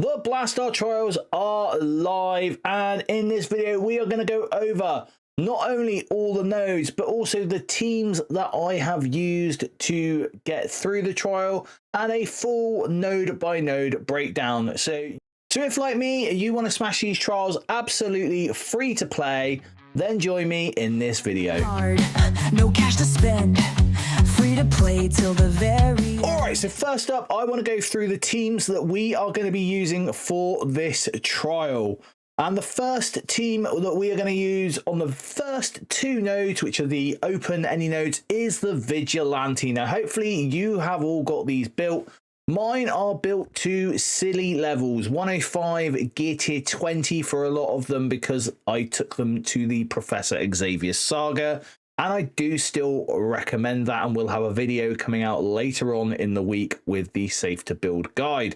The Blastarr trials are live, and in this video we are going to go over not only all the nodes but also the teams that I have used to get through the trial and a full node by node breakdown. So if like me you want to smash these trials absolutely free to play, then join me in this video. Hard, no cash to spend, free to play till the very end. Alright, so first up I want to go through the teams that we are going to be using for this trial. And the first team that we are going to use on the first two nodes, which are the open any nodes, is the Vigilante. Now hopefully you have all got these built. Mine are built to silly levels, 105, gear tier 20 for a lot of them because I took them to the Professor Xavier saga. And I do still recommend that, and we'll have a video coming out later on in the week with the safe to build guide.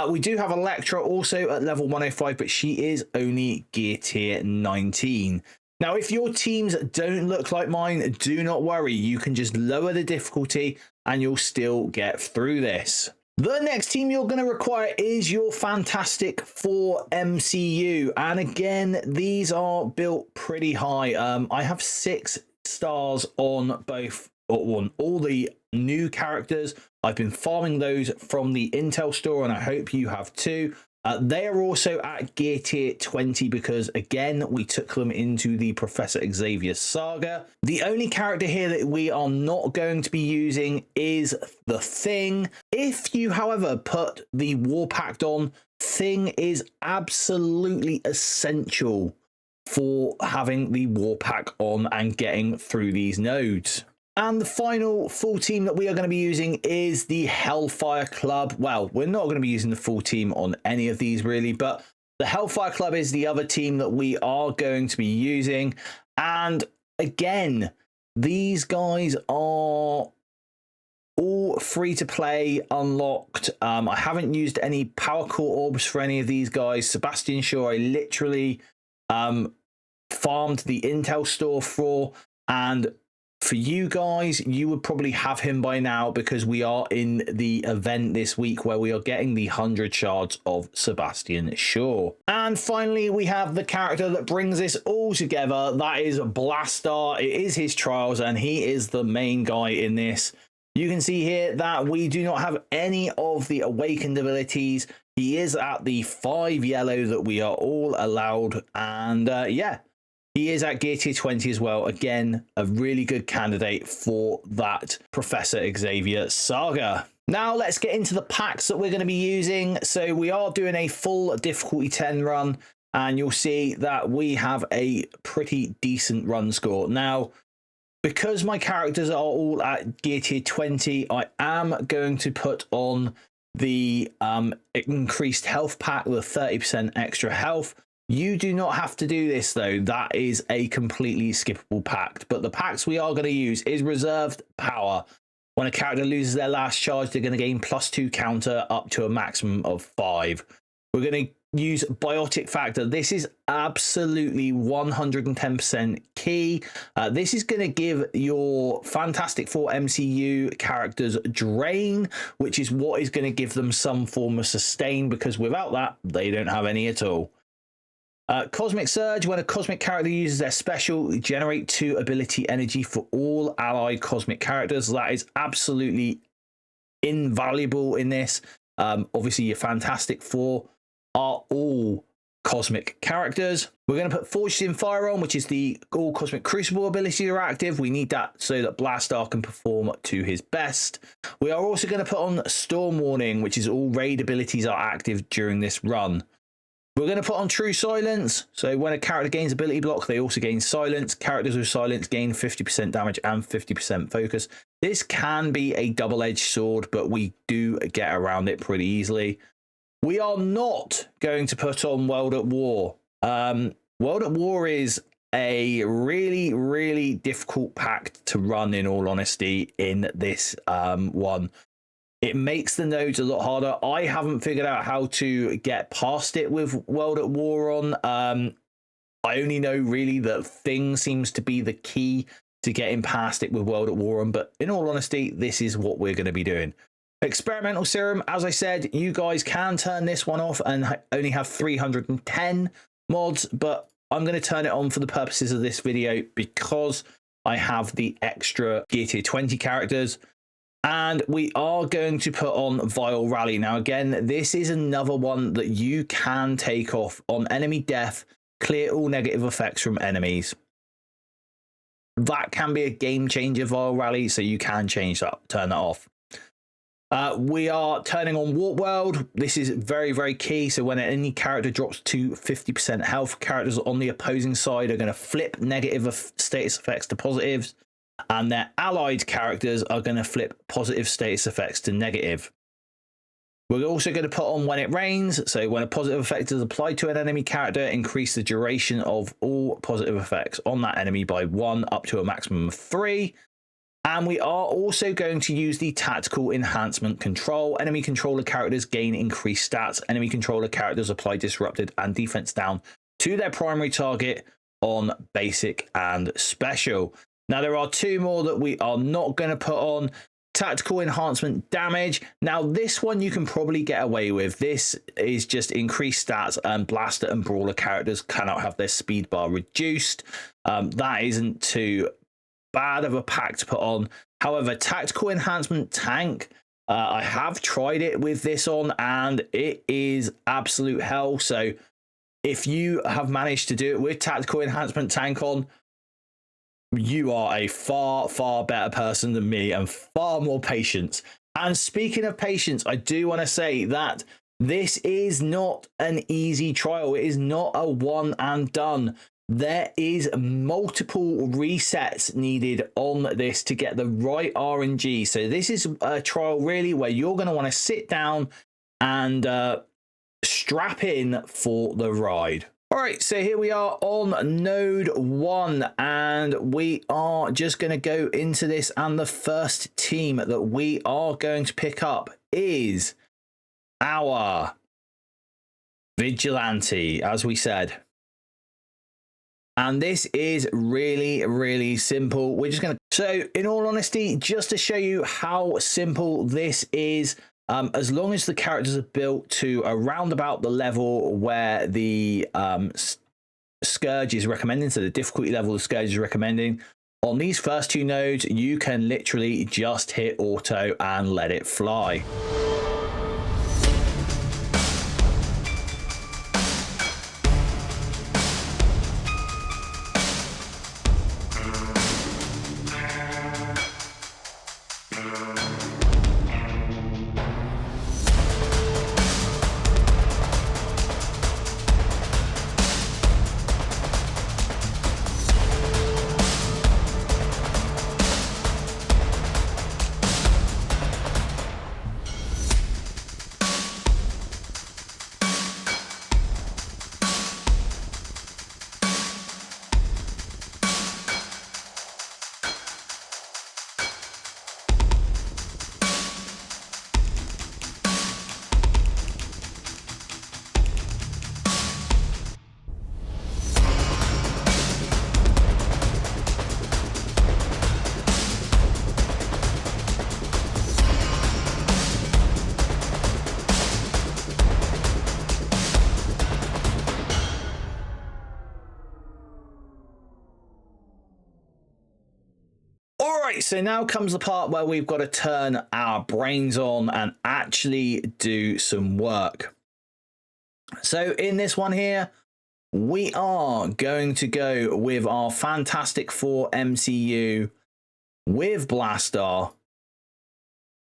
We do have Electra also at level 105, but she is only gear tier 19. Now, if your teams don't look like mine, do not worry. You can just lower the difficulty and you'll still get through this. The next team you're going to require is your Fantastic Four MCU. And again, these are built pretty high. I have 6 stars on both, on all the new characters. I've been farming those from the Intel store, and I hope you have too. They are also at gear tier 20 because, again, we took them into the Professor Xavier saga. The only character here that we are not going to be using is the Thing. If you, however, put the War Pact on, Thing is absolutely essential for having the War Pack on and getting through these nodes. And the final full team that we are going to be using is the Hellfire Club. Well, we're not going to be using the full team on any of these really, but the Hellfire Club is the other team that we are going to be using. And again, these guys are all free to play, unlocked. I haven't used any power core orbs for any of these guys. Sebastian Shaw, I literally farmed the Intel store for, and for you guys, you would probably have him by now because we are in the event this week where we are getting the 100 shards of Sebastian Shaw. And finally, we have the character that brings this all together. That is Blastarr. It is his trials, and he is the main guy in this. You can see here that we do not have any of the awakened abilities. He is at the 5 yellow that we are all allowed. And yeah, he is at gear tier 20 as well. Again, a really good candidate for that Professor Xavier saga. Now let's get into the packs that we're going to be using. So we are doing a full difficulty 10 run, and you'll see that we have a pretty decent run score. Now, because my characters are all at gear tier 20, I am going to put on the increased health pack with 30% extra health. You do not have to do this though. That is a completely skippable pact. But the packs we are going to use is reserved power. When a character loses their last charge, they're going to gain +2 counter up to a maximum of 5. We're going to use biotic factor. This is absolutely 110% key. This is going to give your Fantastic Four MCU characters drain, which is what is going to give them some form of sustain, because without that, they don't have any at all. Cosmic Surge. When a cosmic character uses their special, generate 2 ability energy for all allied cosmic characters. That is absolutely invaluable in this. Obviously, your Fantastic Four are all cosmic characters. We're going to put Forged in Fire on, which is the all cosmic crucible abilities are active. We need that so that Blastarr can perform to his best. We are also going to put on Storm Warning, which is all raid abilities are active during this run. We're going to put on True Silence. So when a character gains ability block, they also gain silence. Characters with silence gain 50% damage and 50% focus. This can be a double-edged sword, but we do get around it pretty easily. We are not going to put on World at War. World at War is a really, really difficult pack to run, in all honesty, in this one. It makes the nodes a lot harder. I haven't figured out how to get past it with World at War on. I only know really that Thing seems to be the key to getting past it with World at War on. But in all honesty, this is what we're going to be doing. Experimental serum, as I said, you guys can turn this one off and only have 310 mods, but I'm going to turn it on for the purposes of this video because I have the extra Gear Tier 20 characters. And we are going to put on Vile Rally. Now, again, this is another one that you can take off on enemy death, clear all negative effects from enemies. That can be a game changer, Vile Rally, so you can change that, turn that off. We are turning on Warp World. This is very, very key. So when any character drops to 50% health, characters on the opposing side are going to flip negative status effects to positives, and their allied characters are going to flip positive status effects to negative. We're also going to put on When It Rains. So when a positive effect is applied to an enemy character, increase the duration of all positive effects on that enemy by 1 up to a maximum of 3. And we are also going to use the Tactical Enhancement Control. Enemy controller characters gain increased stats. Enemy controller characters apply Disrupted and Defense down to their primary target on Basic and Special. Now, there are 2 more that we are not going to put on. Tactical Enhancement Damage. Now, this one you can probably get away with. This is just increased stats, and Blaster and Brawler characters cannot have their speed bar reduced. That isn't too bad of a pack to put on. However, Tactical Enhancement Tank, I have tried it with this on, and it is absolute hell. So if you have managed to do it with Tactical Enhancement Tank on, you are a far, far better person than me and far more patience. And speaking of patience, I do want to say that this is not an easy trial. It is not a one and done. There is multiple resets needed on this to get the right RNG. So this is a trial really where you're going to want to sit down and strap in for the ride. All right, so here we are on node 1, and we are just going to go into this. And the first team that we are going to pick up is our Vigilante, as we said. And this is really, really simple. We're just going to... So, in all honesty, just to show you how simple this is, as long as the characters are built to around about the level where the Scourge is recommending, so the difficulty level the Scourge is recommending, on these first 2 nodes, you can literally just hit auto and let it fly. So now comes the part where we've got to turn our brains on and actually do some work. So in this one here, we are going to go with our Fantastic Four MCU with Blastarr.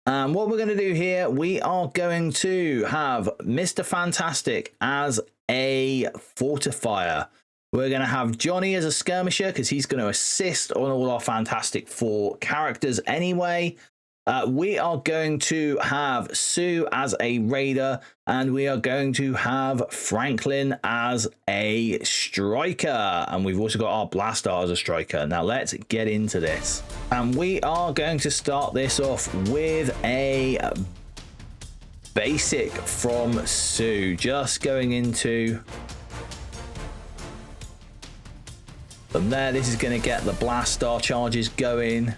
And what we're going to do here, we are going to have Mr. Fantastic as a fortifier. We're going to have Johnny as a skirmisher because he's going to assist on all our Fantastic Four characters anyway. We are going to have Sue as a raider, and we are going to have Franklin as a striker. And we've also got our Blastarr as a striker. Now let's get into this. And we are going to start this off with a basic from Sue. Just going into... From there, this is going to get the Blastarr charges going.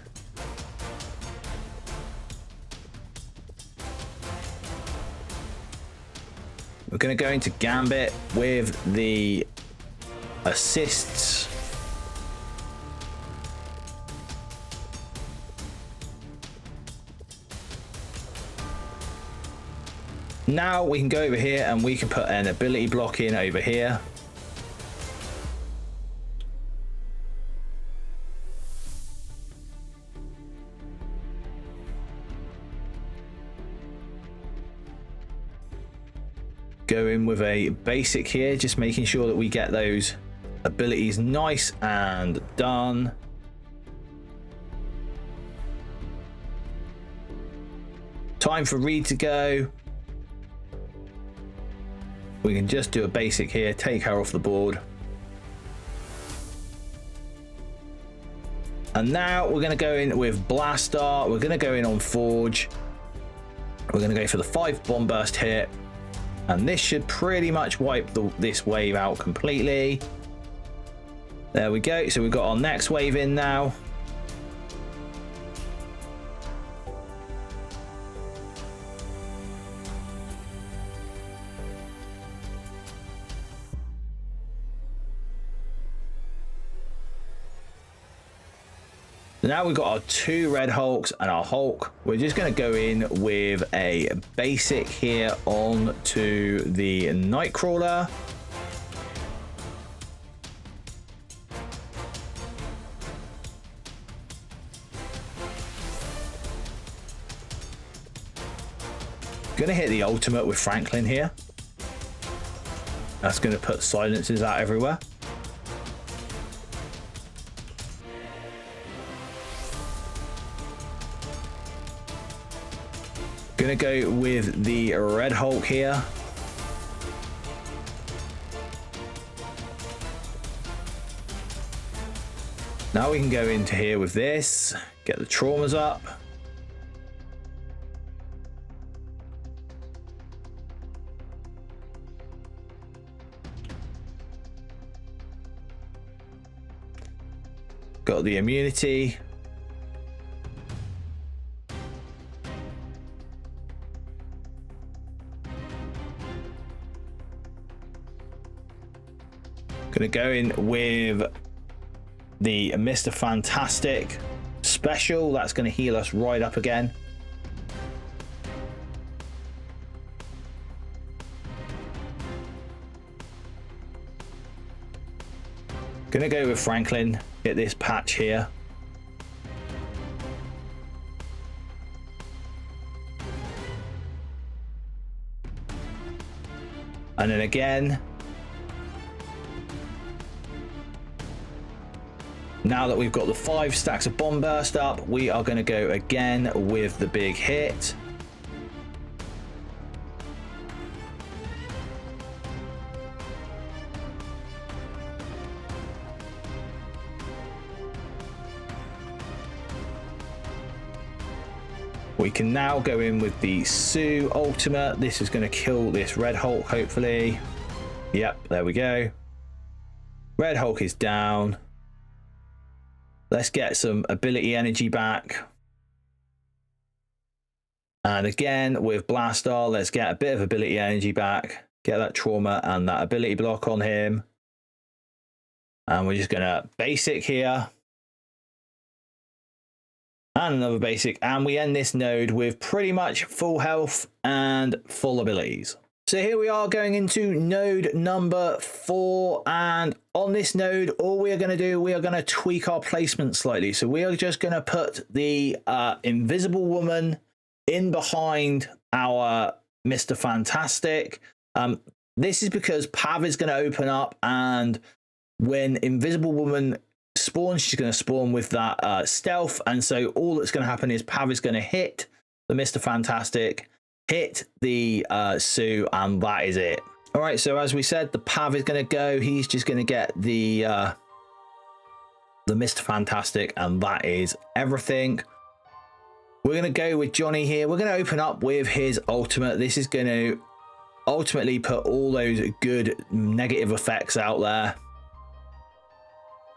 We're going to go into Gambit with the assists. Now we can go over here and we can put an ability block in over here. Go in with a basic here, just making sure that we get those abilities nice and done. Time for Reed to go. We can just do a basic here, take her off the board. And now we're going to go in with Blastarr. We're going to go in on Forge. We're going to go for the 5 bomb burst hit. And this should pretty much wipe this wave out completely. There we go. So we've got our next wave in now. Now we've got our 2 Red Hulks and our Hulk. We're just going to go in with a basic here on to the Nightcrawler. Going to hit the ultimate with Franklin here. That's going to put silencers out everywhere. Gonna go with the Red Hulk here. Now we can go into here with this, get the traumas up. Got the immunity. Gonna go in with the Mr. Fantastic special. That's gonna heal us right up again. Gonna go with Franklin, get this patch here. And then again, now that we've got the 5 stacks of bomb burst up, we are going to go again with the big hit. We can now go in with the Sue ultimate. This is going to kill this Red Hulk, hopefully. Yep, there we go. Red Hulk is down. Let's get some ability energy back. And again, with Blastarr, let's get a bit of ability energy back. Get that trauma and that ability block on him. And we're just going to basic here. And another basic. And we end this node with pretty much full health and full abilities. So here we are going into node number 4, and on this node all we are going to do, we are going to tweak our placement slightly. So we are just going to put the Invisible Woman in behind our Mr. Fantastic. This is because Pav is going to open up, and when Invisible Woman spawns, she's going to spawn with that stealth, and so all that's going to happen is Pav is going to hit the Mr. Fantastic, hit the Sue, and that is it. All right, so as we said, the Pav is going to go. He's just going to get the Mr. Fantastic, and that is everything. We're going to go with Johnny here. We're going to open up with his ultimate. This is going to ultimately put all those good negative effects out there.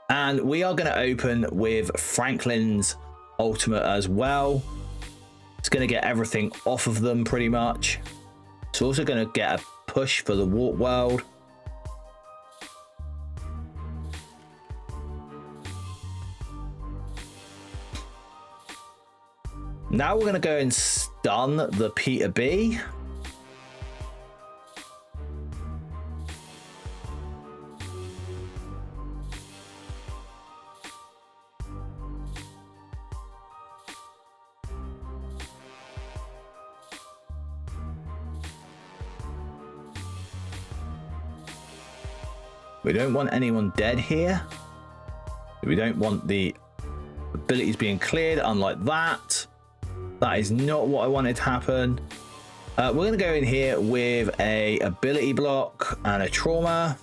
And we are going to open with Franklin's ultimate as well. It's going to get everything off of them pretty much. It's also going to get a push for the warp world. Now we're going to go and stun the Peter B. We don't want anyone dead here. We don't want the abilities being cleared, unlike that. That is not what I wanted to happen. We're going to go in here with a ability block and a trauma.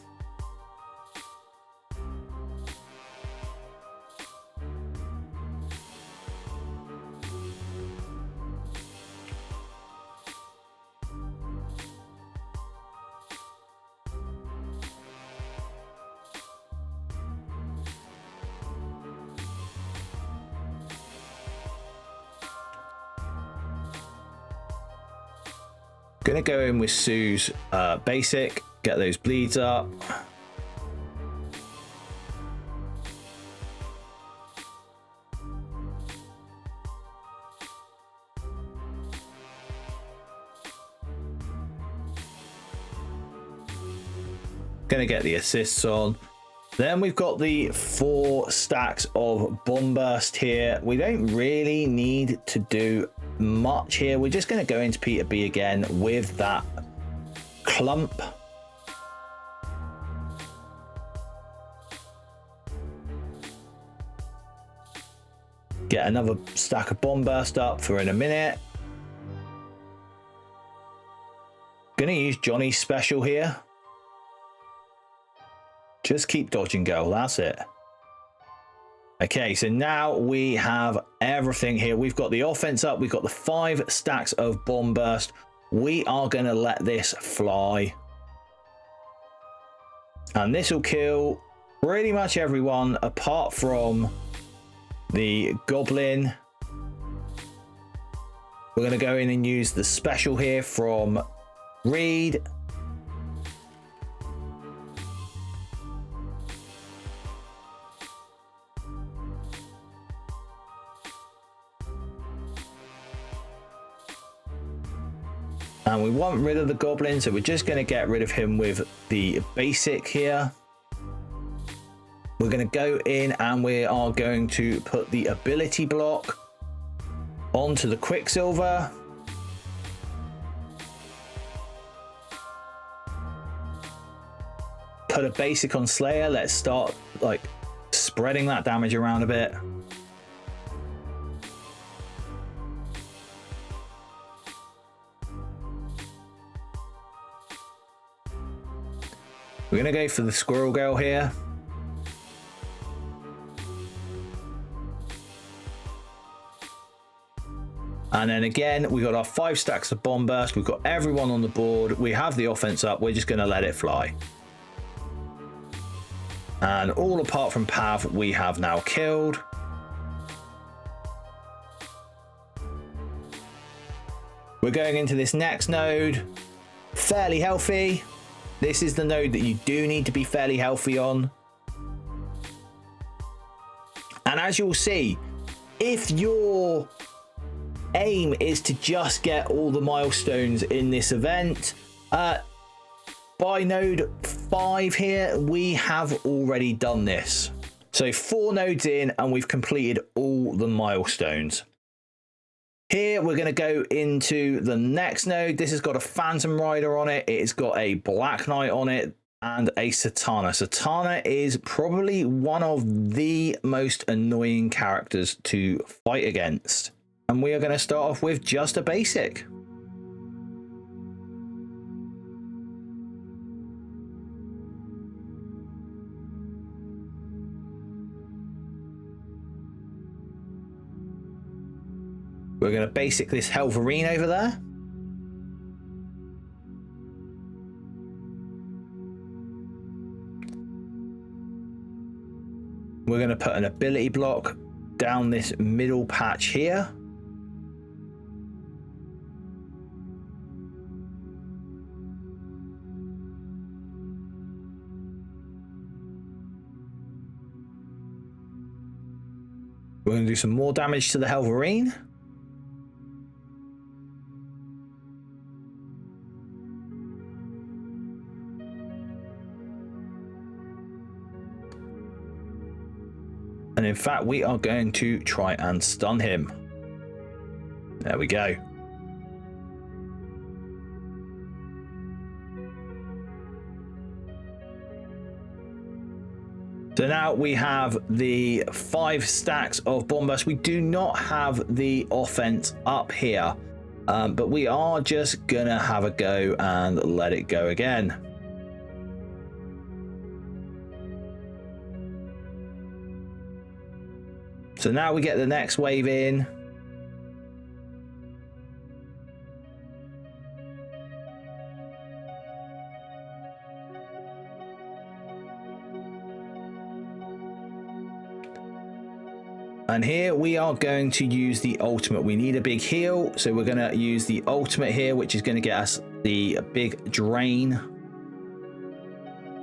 Gonna go in with Sue's basic, get those bleeds up. Gonna get the assists on. Then we've got the 4 stacks of bomb burst here. We don't really need to do much here. We're just going to go into Peter B again with that clump. Get another stack of bomb burst up for in a minute. Gonna use Johnny's special here. Just keep dodging, girl. That's it. Okay, so now we have everything here. We've got the offense up. We've got the 5 stacks of bomb burst. We are going to let this fly. And this will kill pretty much everyone apart from the goblin. We're going to go in and use the special here from Reed. And we want rid of the goblin, so we're just going to get rid of him with the basic here. We're going to go in and we are going to put the ability block onto the Quicksilver. Put a basic on Slayer. Let's start like spreading that damage around a bit. We're going to go for the Squirrel Girl here. And then again, we've got our 5 stacks of bomb burst. We've got everyone on the board. We have the offense up. We're just going to let it fly. And all apart from Pav, we have now killed. We're going into this next node. Fairly healthy. This is the node that you do need to be fairly healthy on. And as you'll see, if your aim is to just get all the milestones in this event, by node 5 here, we have already done this. So 4 nodes in and we've completed all the milestones. Here we're going to go into the next node. This has got a Phantom Rider on it. It's got a Black Knight on it and a Satana. Satana is probably one of the most annoying characters to fight against. And we are going to start off with just a basic. We're going to basic this Hellfire over there. We're going to put an ability block down this middle patch here. We're going to do some more damage to the Hellfire. And in fact, we are going to try and stun him. There we go. So now we have the 5 stacks of bomb burst. We do not have the offense up here, but we are just gonna have a go and let it go again. So now we get the next wave in. And here we are going to use the ultimate. We need a big heal, so we're going to use the ultimate here, which is going to get us the big drain.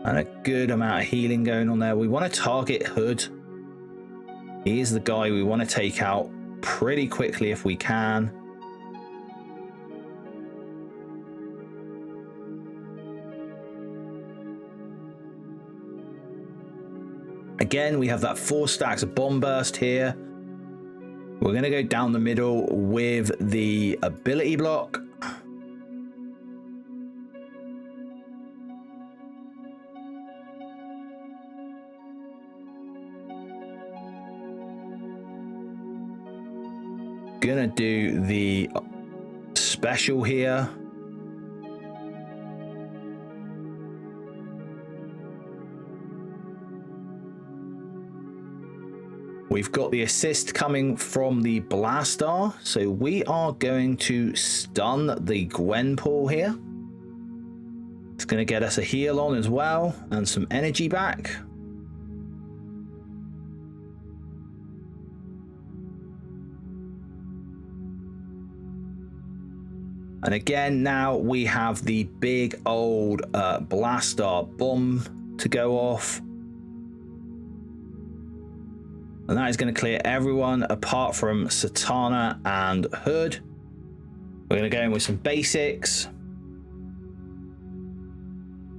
And a good amount of healing going on there. We want to target Hood. He is the guy we want to take out pretty quickly if we can. Again, we have that 4 stacks of bomb burst here. We're going to go down the middle with the ability block. Gonna do the special here. We've got the assist coming from the Blastarr, so we are going to stun the Gwenpool here. It's going to get us a heal on as well and some energy back. And again, now we have the big old Blastarr bomb to go off. And that is going to clear everyone apart from Satana and Hood. We're going to go in with some basics.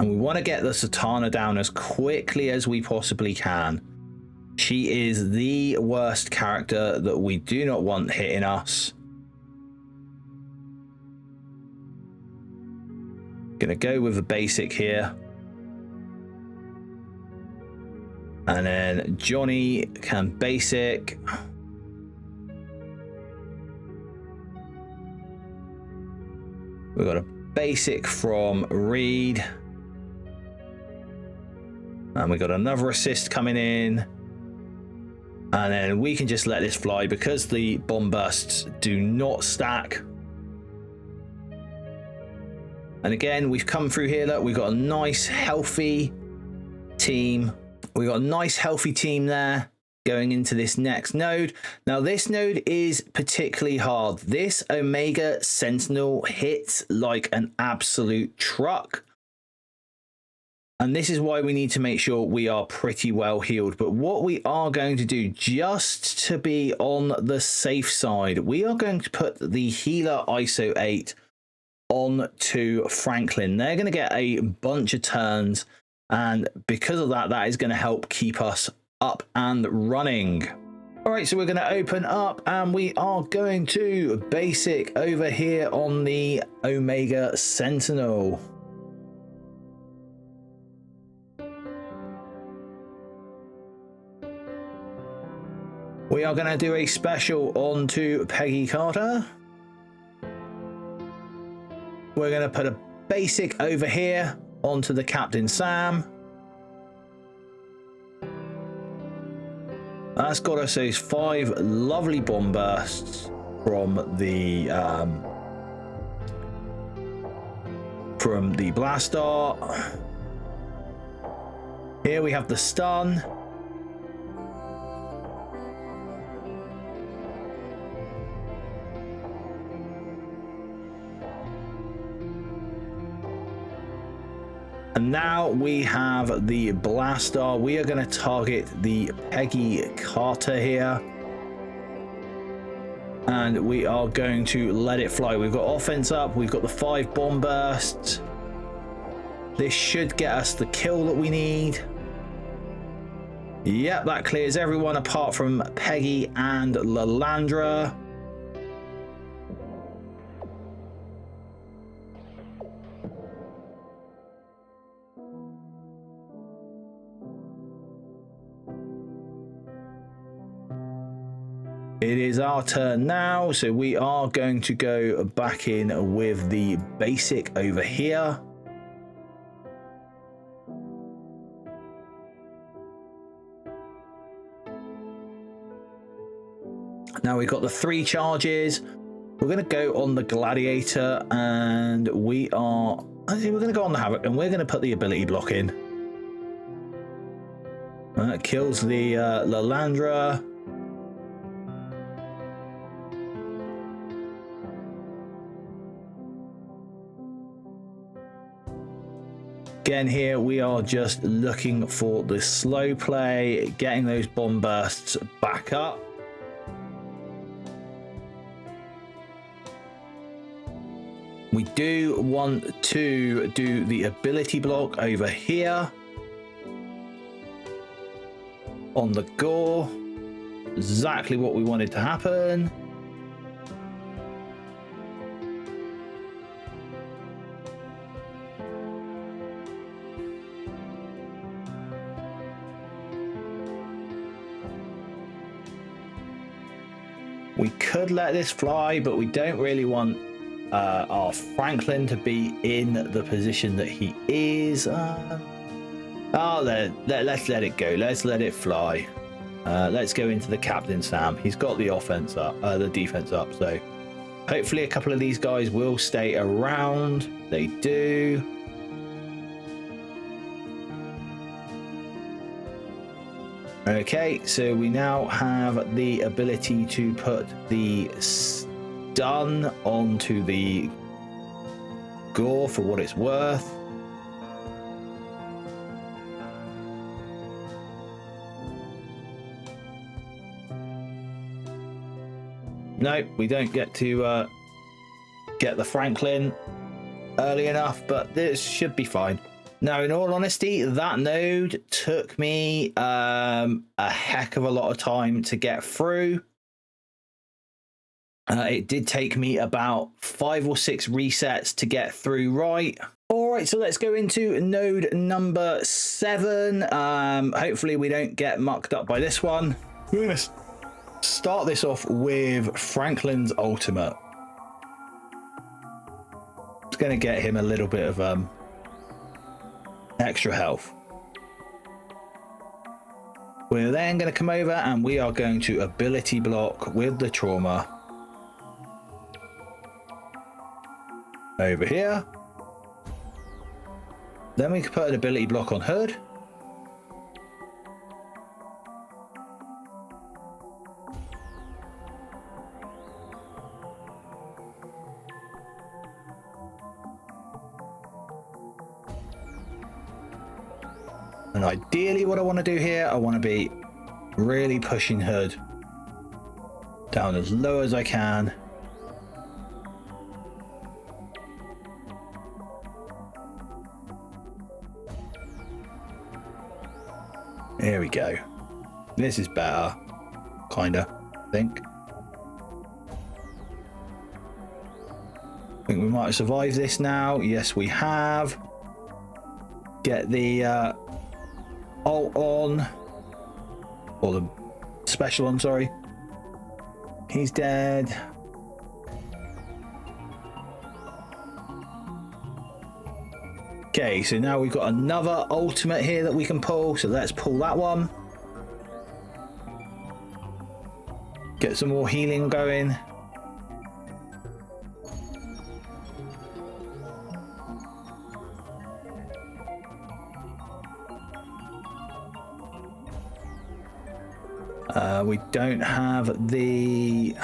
And we want to get the Satana down as quickly as we possibly can. She is the worst character that we do not want hitting us. Going to go with the basic here. And then Johnny can basic. We've got a basic from Reed. And we've got another assist coming in. And then we can just let this fly because the bomb bursts do not stack. And again, we've come through here. Look, we've got a nice, healthy team. We've got a nice healthy team there going into this next node. Now this node is particularly hard. This Omega Sentinel hits like an absolute truck. And this is why we need to make sure we are pretty well healed. But what we are going to do, just to be on the safe side, we are going to put the Hela ISO 8 on to Franklin. They're going to get a bunch of turns. And because of that, that is going to help keep us up and running. All right, so we're going to open up and we are going to basic over here on the Omega Sentinel. We are going to do a special onto Peggy Carter. We're going to put a basic over here onto the Captain Sam. That's got us those 5 lovely bomb bursts from the Blastarr. Here we have the stun. And now we have the Blastarr. We are going to target the Peggy Carter here. And we are going to let it fly. We've got offense up. We've got the 5 bomb bursts. This should get us the kill that we need. Yep, that clears everyone apart from Peggy and Lalandra. It is our turn now, so we are going to go back in with the basic over here. Now we've got the 3 charges. We're going to go on the Gladiator, and we're going to go on the Havoc, and we're going to put the ability block in. That kills the Lalandra. Again, here we are just looking for the slow play, getting those bomb bursts back up. We do want to do the ability block over here on the gore. Exactly what we wanted to happen. We could let this fly, but we don't really want our Franklin to be in the position that he is. Let's let it go. Let's let it fly. Let's go into the Captain Sam. He's got the offense up, the defense up. So hopefully a couple of these guys will stay around. They do. Okay, so we now have the ability to put the stun onto the gore for what it's worth. Nope, we don't get to get the Franklin early enough, but this should be fine. Now, in all honesty, that node took me a heck of a lot of time to get through. It did take me about 5 or 6 resets to get through right. All right, so let's go into node number 7. Hopefully we don't get mucked up by this one. We're going to start this off with Franklin's ultimate. It's going to get him a little bit of extra health. We're then going to come over and we are going to ability block with the trauma over here. Then we can put an ability block on Hood. And ideally what I want to do here, I want to be really pushing Hood down as low as I can. There we go. This is better, kinda, I think. I think we might have survived this now. Yes, we have. Get the ult on, or the special on, sorry. He's dead. Okay, so now we've got another ultimate here that we can pull, so let's pull that one. Get some more healing going. We don't have the...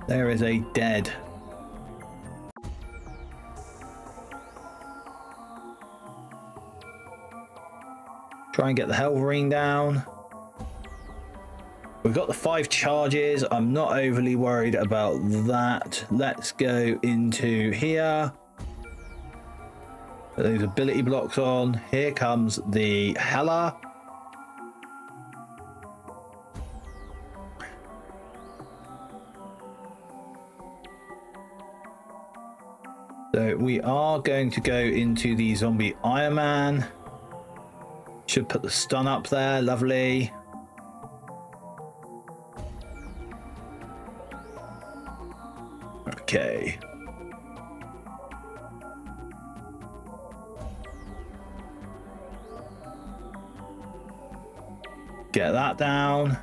There is a dead. Try and get the Hellfire down. We've got the 5 charges. I'm not overly worried about that. Let's go into here. Put those ability blocks on. Here comes the Hela. So we are going to go into the zombie Iron Man. Should put the stun up there. Lovely. Okay. Get that down.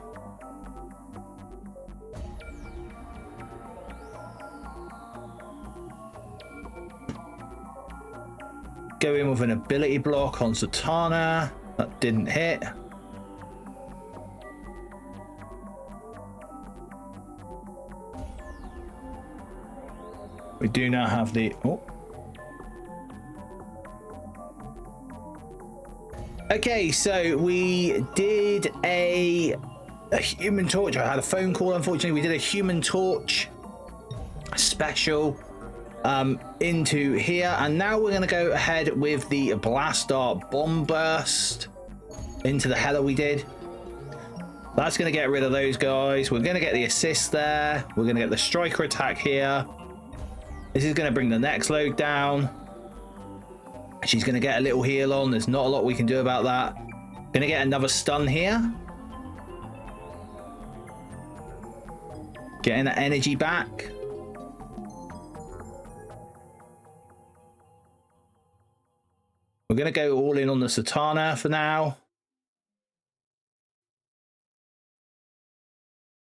Go in with an ability block on Satana. That didn't hit. We do now have the... Oh. Okay, so we did a Human Torch. I had a phone call, unfortunately. We did a Human Torch special into here, and now we're going to go ahead with the Blastarr Bomb Burst into the Hela we did. That's going to get rid of those guys. We're going to get the assist there. We're going to get the striker attack here. This is going to bring the next load down. She's going to get a little heal on. There's not a lot we can do about that. Going to get another stun here. Getting that energy back. We're going to go all in on the Satana for now.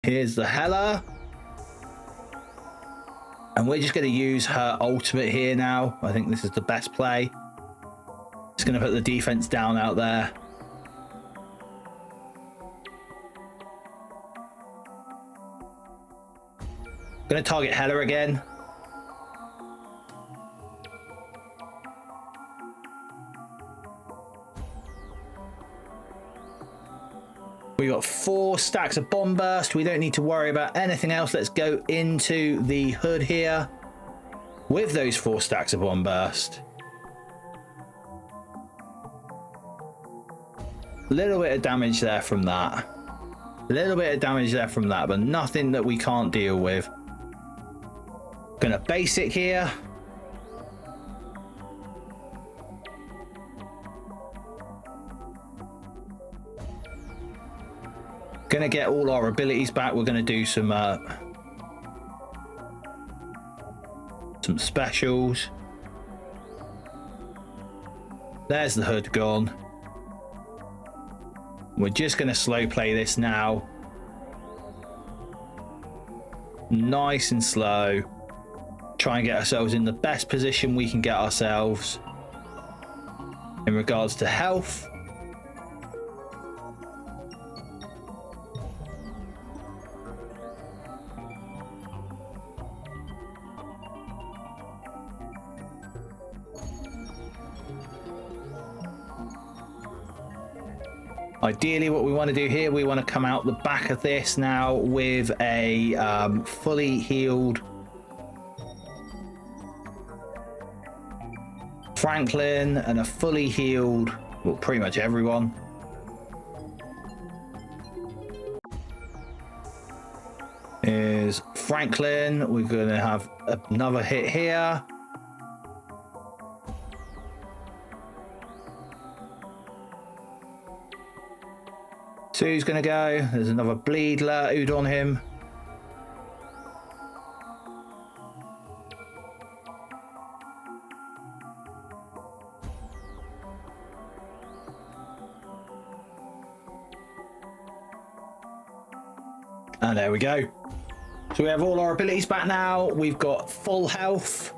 Here's the Hela. And we're just going to use her ultimate here now. I think this is the best play. Just going to put the defense down out there. Going to target Hela again. We got 4 stacks of bomb burst. We don't need to worry about anything else. Let's go into the hood here with those 4 stacks of bomb burst. A little bit of damage there from that. A little bit of damage there from that, but nothing that we can't deal with. Gonna base it here. Gonna get all our abilities back. We're gonna do some specials. There's the hood gone. We're just gonna slow play this now. Nice and slow. Try and get ourselves in the best position we can get ourselves in regards to health. Ideally, what we want to do here, we want to come out the back of this now with a fully healed Franklin and a fully healed, well, pretty much everyone. Is Franklin. We're going to have another hit here. So who's going to go? There's another bleed load on him. And there we go. So we have all our abilities back now. We've got full health.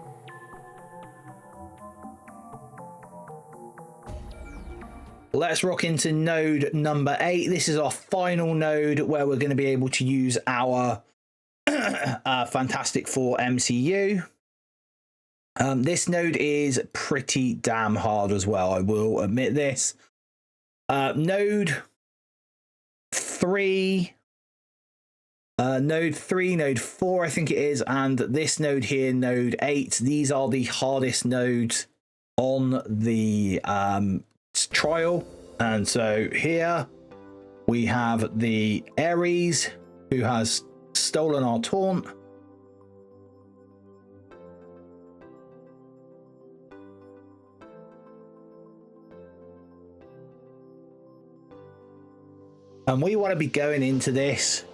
Let's rock into node number 8. This is our final node where we're going to be able to use our Fantastic Four MCU. This node is pretty damn hard as well, I will admit this. Node 3 Node 3, node 4, I think it is, and this node here, node 8. These are the hardest nodes on the trial. And so here we have the Ares, who has stolen our taunt. And we want to be going into this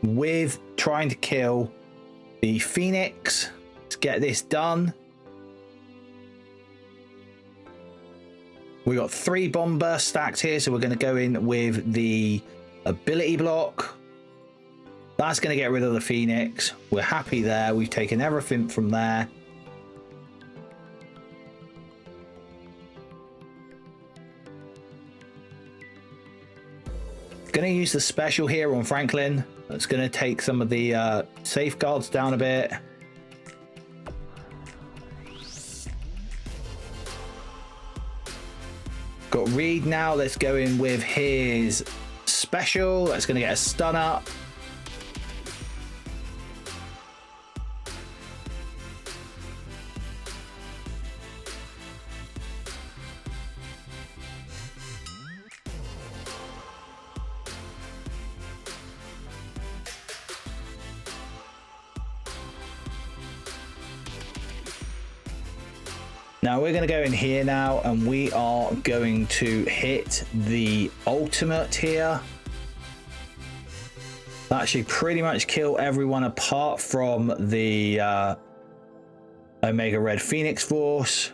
with trying to kill the Phoenix. Let's get this done. We got 3 bomb bursts stacked here, so we're going to go in with the ability block. That's going to get rid of the Phoenix. We're happy there. We've taken everything from there. Going to use the special here on Franklin. That's going to take some of the safeguards down a bit. Got Reed now. Let's go in with his special. That's going to get a stun up. Now we're going to go in here now, and we are going to hit the ultimate here. That should pretty much kill everyone apart from the Omega Red Phoenix Force.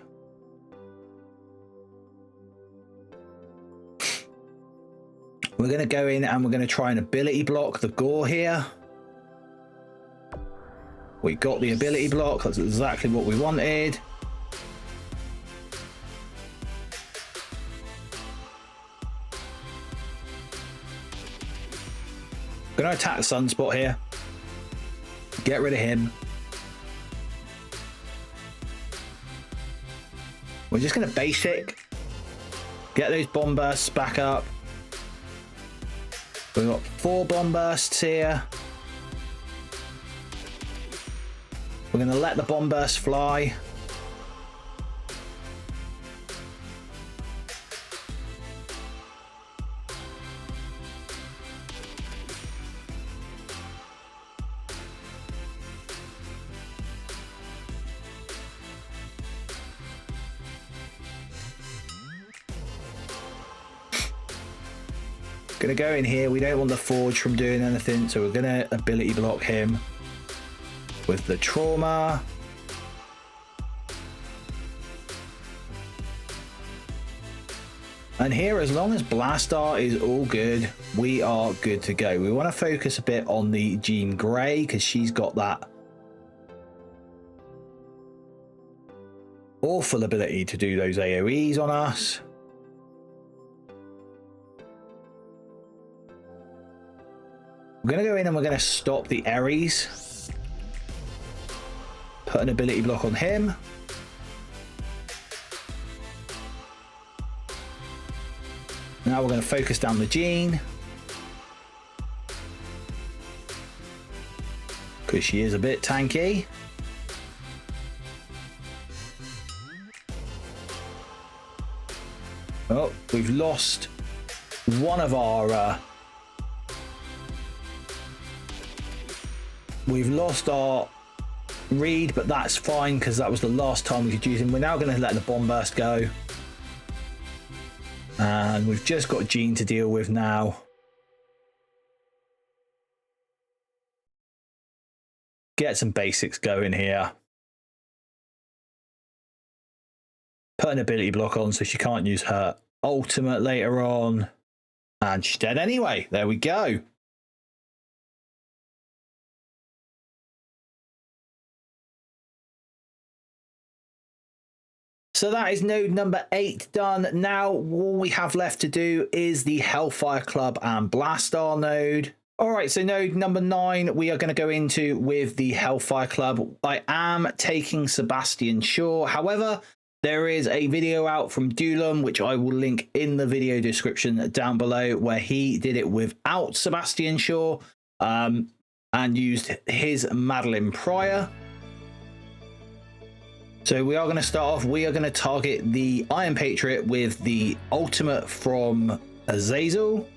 We're going to go in and we're going to try and ability block the Gore here. We got the ability block. That's exactly what we wanted. Going to attack the Sunspot here. Get rid of him. We're just going to basic. Get those bomb bursts back up. We've got 4 bomb bursts here. We're going to let the bomb bursts fly. Gonna go in here. We don't want the Forge from doing anything, so we're gonna ability block him with the trauma. And here, as long as Blastarr is all good, we are good to go. We want to focus a bit on the Jean Grey because she's got that awful ability to do those AoEs on us. We're going to go in and we're going to stop the Ares. Put an ability block on him. Now we're going to focus down the Jean, because she is a bit tanky. Oh, we've lost one of our Reed, but that's fine because that was the last time we could use him. We're now going to let the bomb burst go. And we've just got Jean to deal with now. Get some basics going here. Put an ability block on so she can't use her ultimate later on. And she's dead anyway. There we go. So that is node number 8 done. Now all we have left to do is the Hellfire Club and Blastarr node. All right, so node number 9 we are going to go into with the Hellfire Club. I am taking Sebastian Shaw. However, there is a video out from Dulum, which I will link in the video description down below, where he did it without Sebastian Shaw. and used his Madeline Pryor. So we are going to start off, we are going to target the Iron Patriot with the ultimate from Azazel.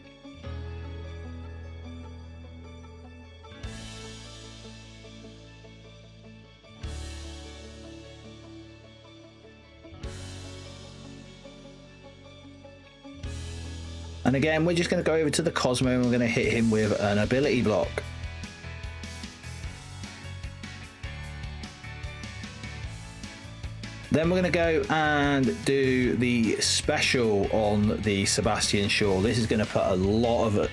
And again, we're just going to go over to the Cosmo and we're going to hit him with an ability block. Then we're going to go and do the special on the Sebastian Shaw. This is going to put a lot of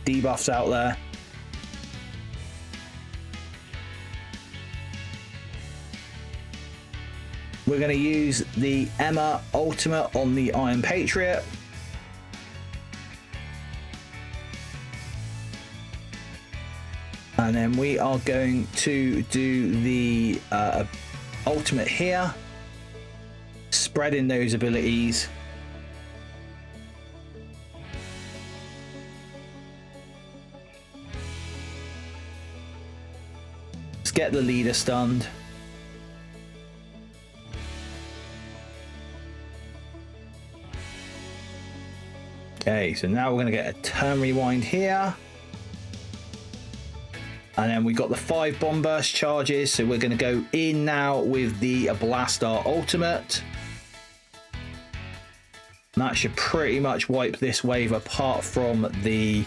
debuffs out there. We're going to use the Emma Ultimate on the Iron Patriot. And then we are going to do the Ultimate here, spreading those abilities. Let's get the leader stunned. Okay, so now we're going to get a turn rewind here. And then we got the 5 bomb burst charges. So we're going to go in now with the Blastarr Ultimate. And that should pretty much wipe this wave apart from the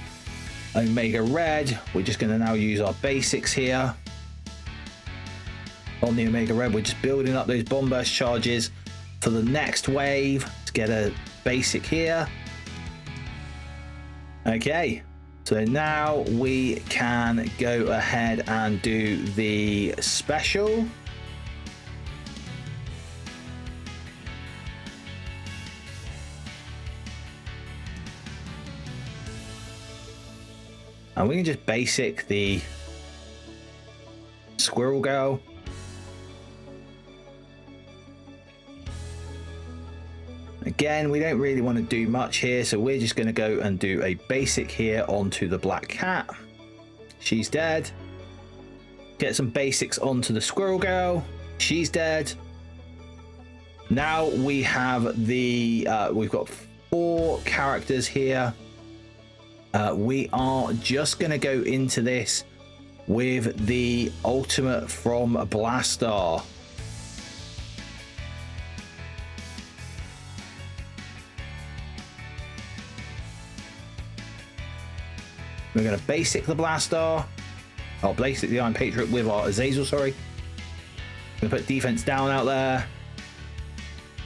Omega Red. We're just going to now use our basics here. On the Omega Red, we're just building up those bomb burst charges for the next wave. Let's get a basic here. Okay, so now we can go ahead and do the special. And we can just basic the Squirrel Girl. Again, we don't really want to do much here, so we're just going to go and do a basic here onto the Black Cat. She's dead. Get some basics onto the Squirrel Girl. She's dead. Now we have the we've got 4 characters here. We are just going to go into this with the ultimate from Blastarr. We're going to basic the Blastarr. I'll basic the Iron Patriot with our Azazel, sorry. We're going to put defense down out there.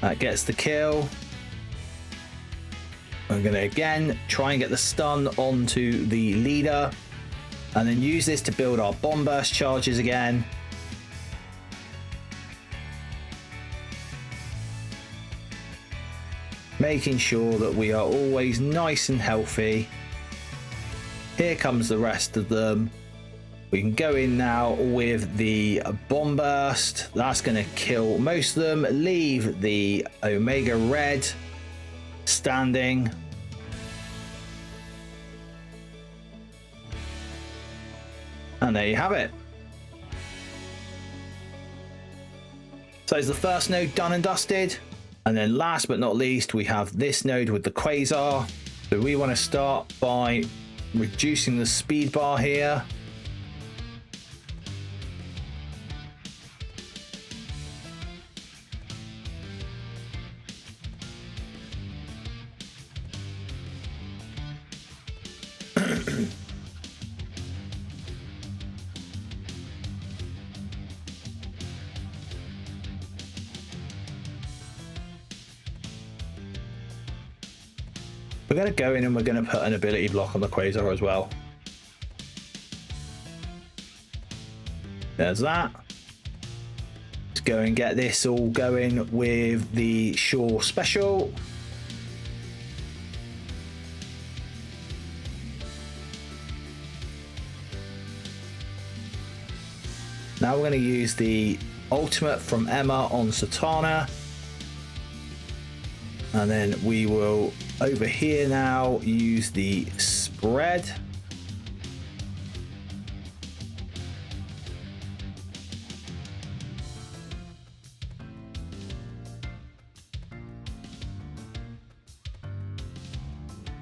That gets the kill. We're going to again try and get the stun onto the leader. And then use this to build our bomb burst charges again. Making sure that we are always nice and healthy. Here comes the rest of them. We can go in now with the bomb burst. That's going to kill most of them. Leave the Omega Red standing. And there you have it. So is the first node done and dusted. And then last but not least, we have this node with the Quasar. So we want to start by reducing the speed bar here. We're going to go in and we're going to put an ability block on the Quasar as well. There's that. Let's go and get this all going with the Shaw special. Now we're going to use the ultimate from Emma on Satana. And then we will over here now use the spread.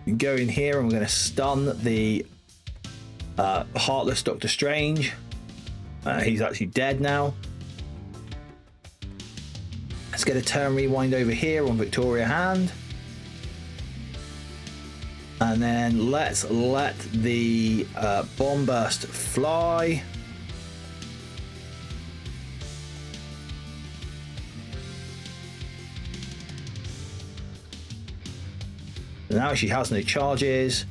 We can go in here and we're going to stun the Heartless Doctor Strange. He's actually dead now. Let's get a turn rewind over here on Victoria Hand. And then let's let the bomb burst fly. Now she has no charges.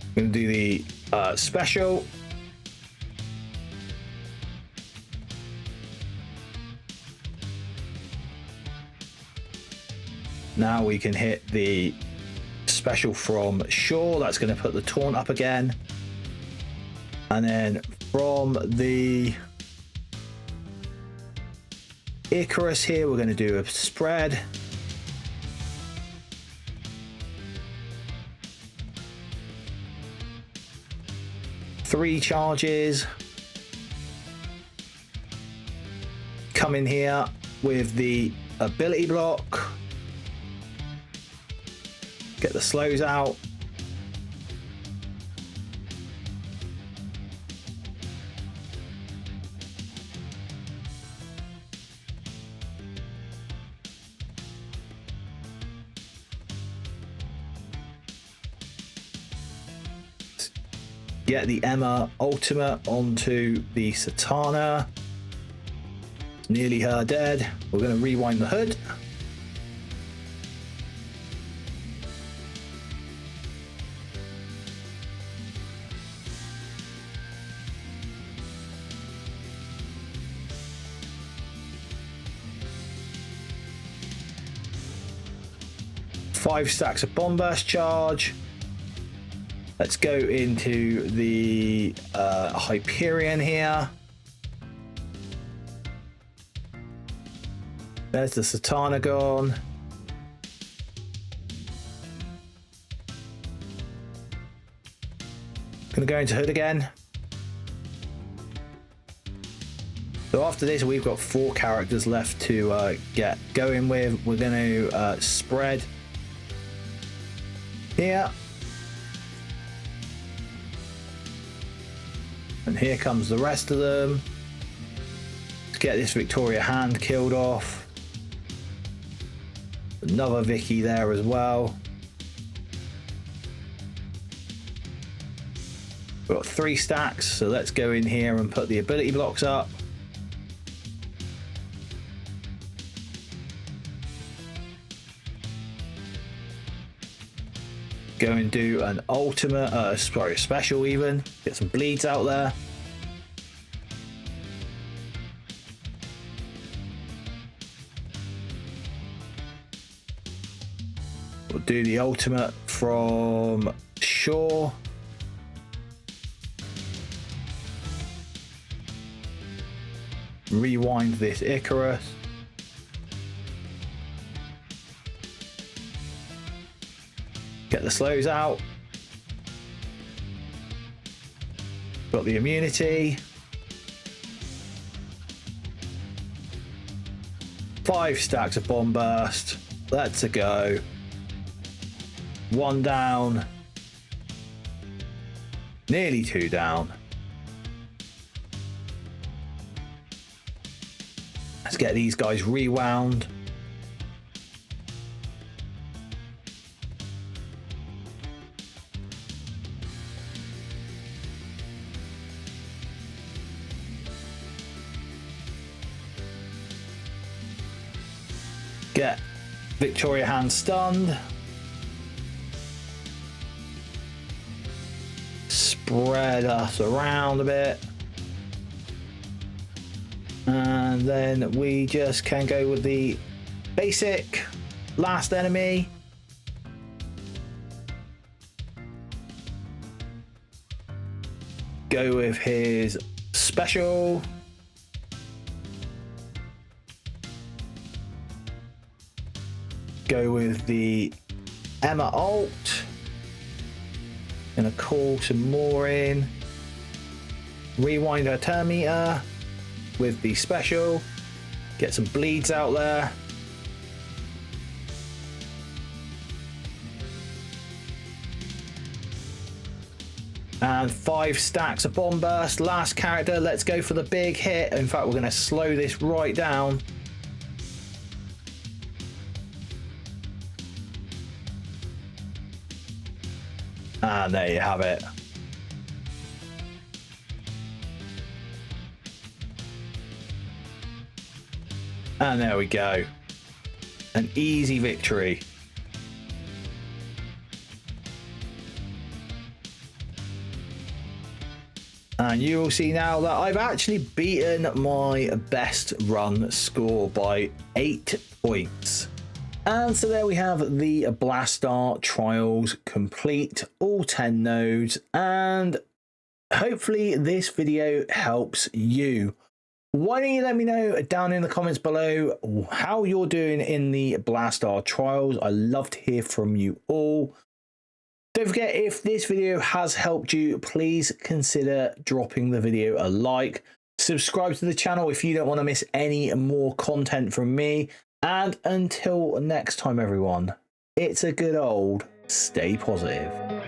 I'm going to do the special. Now we can hit the special from Shaw. That's going to put the taunt up again. And then from the Icarus here, we're going to do a spread. Three charges. Come in here with the ability block. Get the slows out. Get the Emma ultimate onto the Satana. It's nearly her dead. We're going to rewind the hood. Five stacks of bomb burst charge. Let's go into the Hyperion here. There's the Satana gone. Gonna go into hood again. So after this, we've got 4 characters left to get going with. We're going to spread here. And here comes the rest of them. Let's get this Victoria Hand killed off. Another Vicky there as well. We've got 3 stacks, so let's go in here and put the ability blocks up. Go and do an ultimate, special even. Get some bleeds out there. We'll do the ultimate from Shaw. Rewind this Icarus. Get the slows out. Got the immunity. 5 stacks of bomb burst. Let's go. 1 down. Nearly 2 down. Let's get these guys rewound. Get Victoria Hand stunned. Spread us around a bit. And then we just can go with the basic last enemy. Go with his special. go with the Emma ult. Gonna call some more in. Rewind her turn meter with the special. Get some bleeds out there. And 5 stacks of bomb burst. Last character, let's go for the big hit. In fact, we're going to slow this right down. And there you have it. And there we go. An easy victory. And you will see now that I've actually beaten my best run score by 8 points. And so there we have the Blastarr Trials complete, all 10 nodes, and hopefully this video helps you. Why don't you let me know down in the comments below how you're doing in the Blastarr Trials. I love to hear from you all. Don't forget, if this video has helped you, please consider dropping the video a like. Subscribe to the channel if you don't want to miss any more content from me. And until next time, everyone, it's a good old stay positive.